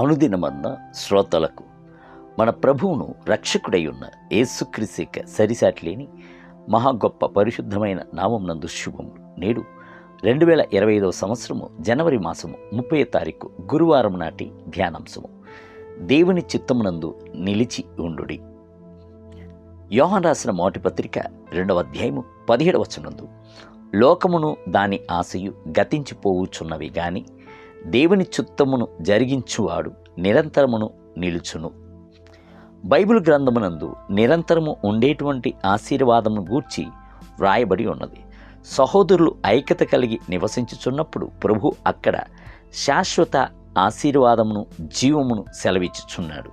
అనుదినమన్న శ్రోతలకు మన ప్రభువును రక్షకుడై ఉన్న యేసుక్రీస్తు సరిసాటి లేని మహా గొప్ప పరిశుద్ధమైన నామం నందు శుభములు. నేడు 2025 సంవత్సరము జనవరి మాసము 30వ తారీఖు గురువారం నాటి ధ్యానాంశము, దేవుని చిత్తమునందు నిలిచి ఉండుడి. యోహాను రాసిన మొదటి పత్రిక 2వ అధ్యాయము 17వ వచనమందు, లోకమును దాని ఆశయు గతించిపోవుచున్నవి గాని దేవుని చిత్తమును జరిగించువాడు నిరంతరమును నిలుచును. బైబిల్ గ్రంథమునందు నిరంతరము ఉండేటువంటి ఆశీర్వాదమును గూర్చి వ్రాయబడి ఉన్నది. సహోదరులు ఐక్యత కలిగి నివసించుచున్నప్పుడు ప్రభు అక్కడ శాశ్వత ఆశీర్వాదమును, జీవమును సెలవిచ్చుచున్నాడు.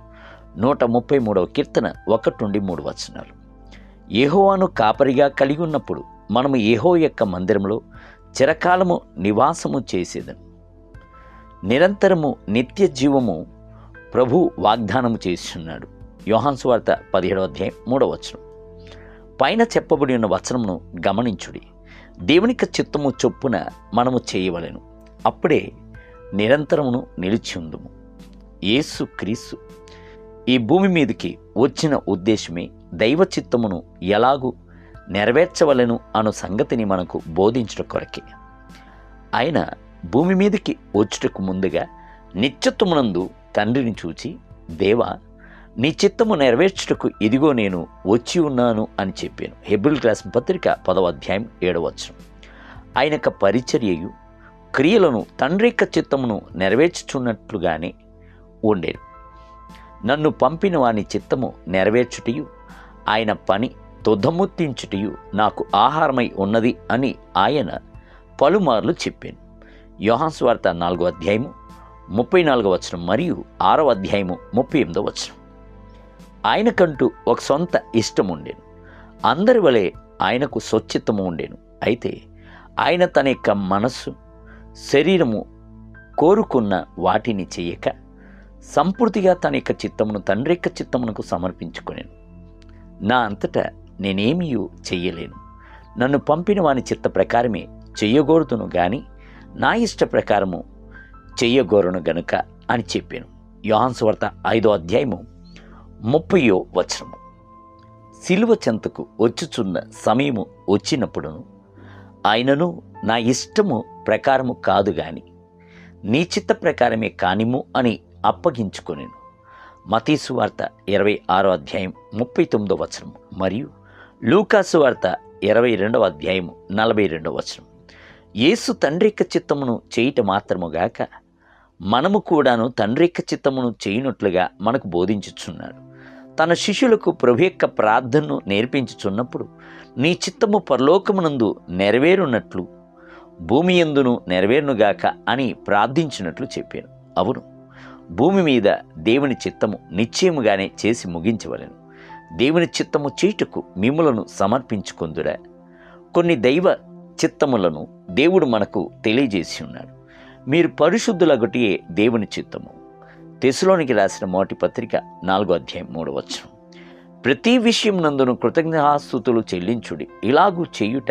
133వ కీర్తన 1-3 వచనాలు. యెహోవాను కాపరిగా కలిగి ఉన్నప్పుడు మనము యెహోవా యొక్క మందిరంలో చిరకాలము నివాసము చేసేదను. నిరంతరము నిత్య జీవము ప్రభు వాగ్దానము చేస్తున్నాడు. యోహాను సువార్త 17వ అధ్యాయం 3వ వచనం. పైన చెప్పబడి ఉన్న వచనమును గమనించుడి. దేవునికి చిత్తము చొప్పున మనము చేయవలెను, అప్పుడే నిరంతరమును నిలిచి ఉందుము. యేసు క్రీస్తు ఈ భూమి మీదకి వచ్చిన ఉద్దేశమే దైవ చిత్తమును ఎలాగూ నెరవేర్చవలెను అను సంగతిని మనకు బోధించడం కొరకే. ఆయన భూమి మీదకి వచ్చుటకు ముందుగా నిత్యత్వమునందు తండ్రిని చూచి, దేవా, నీ చిత్తము నెరవేర్చుటకు ఇదిగో నేను వచ్చి ఉన్నాను అని చెప్పాను. హెబ్రీయులకు రాసిన పత్రిక 10వ అధ్యాయం 7వ వచనం. ఆయన యొక్క పరిచర్యయు క్రియలను తండ్రి యొక్క చిత్తమును నెరవేర్చుచున్నట్లుగానే ఉండేను. నన్ను పంపిన వాని చిత్తము నెరవేర్చుటయు ఆయన పని తుదముట్టించుటయు నాకు ఆహారమై ఉన్నది అని ఆయన పలుమార్లు చెప్పాను. యోహాను సువార్త 4వ అధ్యాయము 34వ వచనం మరియు 6వ అధ్యాయము 38వ వచనం. ఆయనకంటూ ఒక సొంత ఇష్టం ఉండేను. అందరి వలె ఆయనకు స్వచ్ఛిత్తము ఉండేను. అయితే ఆయన తన యొక్క మనస్సు, శరీరము కోరుకున్న వాటిని చేయక సంపూర్తిగా తన యొక్క చిత్తమును తండ్రి యొక్క చిత్తమునకు సమర్పించుకొనేను. నా అంతటా నేనేమీ చెయ్యలేను, నన్ను పంపిన వాని చిత్త ప్రకారమే చెయ్యగోరుతును గాని నా ఇష్ట ప్రకారము చెయ్యగోరను గనుక అని చెప్పాను. యోహాను సువార్త 5వ అధ్యాయము 30వ వచనము. సిలువ చెంతకు వచ్చుచున్న సమయము వచ్చినప్పుడును ఆయనను నా ఇష్టము ప్రకారము కాదు గాని నీ చిత్త ప్రకారమే కానిము అని అప్పగించుకొనెను. మత్తయి సువార్త 26వ అధ్యాయం 39వ వచనము మరియు లూకా సువార్త 22వ అధ్యాయము 42వ వచనం. యేసు తండ్రి యొక్క చిత్తమును చేయుట మాత్రముగాక మనము కూడాను తండ్రి యొక్క చిత్తమును చేయునట్లుగా మనకు బోధించుచున్నాడు. తన శిష్యులకు ప్రభు యొక్క ప్రార్థనను నేర్పించుచున్నప్పుడు, నీ చిత్తము పరలోకమునందు నెరవేరునట్లు భూమి యందును నెరవేరునుగాక అని ప్రార్థించినట్లు చెప్పాను. అవును, భూమి మీద దేవుని చిత్తము నిశ్చయముగానే చేసి ముగించవలెను. దేవుని చిత్తము చేయుటకు మిమ్ములను సమర్పించుకొందురా. కొన్ని దైవ చిత్తములను దేవుడు మనకు తెలియజేసి ఉన్నాడు. మీరు పరిశుద్ధులగుటియే దేవుని చిత్తము. తెస్సలోనికి రాసిన మొదటి పత్రిక 4వ అధ్యాయం 3వ వచనం. ప్రతి విషయం నందును కృతజ్ఞతాస్తుతులు చెల్లించుడి, ఇలాగూ చేయుట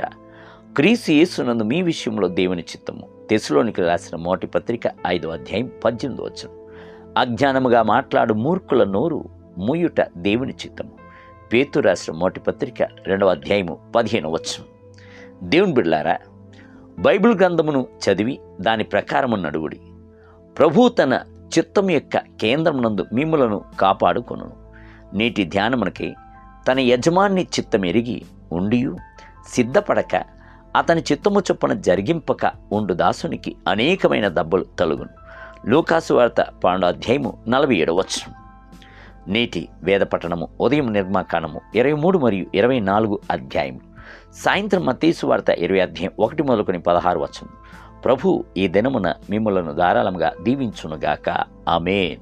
క్రీస్తు యేసునందు మీ విషయంలో దేవుని చిత్తము. తెస్సలోనికి రాసిన మొదటి పత్రిక 5వ అధ్యాయం 18వ వచనం. అజ్ఞానముగా మాట్లాడు మూర్ఖుల నోరు మూయుట దేవుని చిత్తము. పేతురు రాసిన మొదటి పత్రిక 2వ అధ్యాయము 15వ వచనం. దేవుని బిడ్డలారా, బైబిల్ గ్రంథమును చదివి దాని ప్రకారము నడువుడి. ప్రభు తన చిత్తం యొక్క కేంద్రమునందు మిమ్ములను కాపాడుకొనును. నేటి ధ్యానమునకై తన యజమాని చిత్తం ఎరిగి ఉండియు సిద్ధపడక అతని చిత్తము చొప్పున జరిగింపక ఉండు దాసునికి అనేకమైన దెబ్బలు తలుగును. లూకా సువార్త 12వ అధ్యాయము 47వ వచనం. నేటి వేద పఠనము ఉదయం నిర్మాకాండము 23 మరియు 24 అధ్యాయములు. సాయంత్రం మత్తయి సువార్త 20వ అధ్యాయం 1 మొదలుకొని 16 వచనం. ప్రభు ఈ దినమున మిమ్ములను ధారాళంగా దీవించునుగాక. ఆమేన్.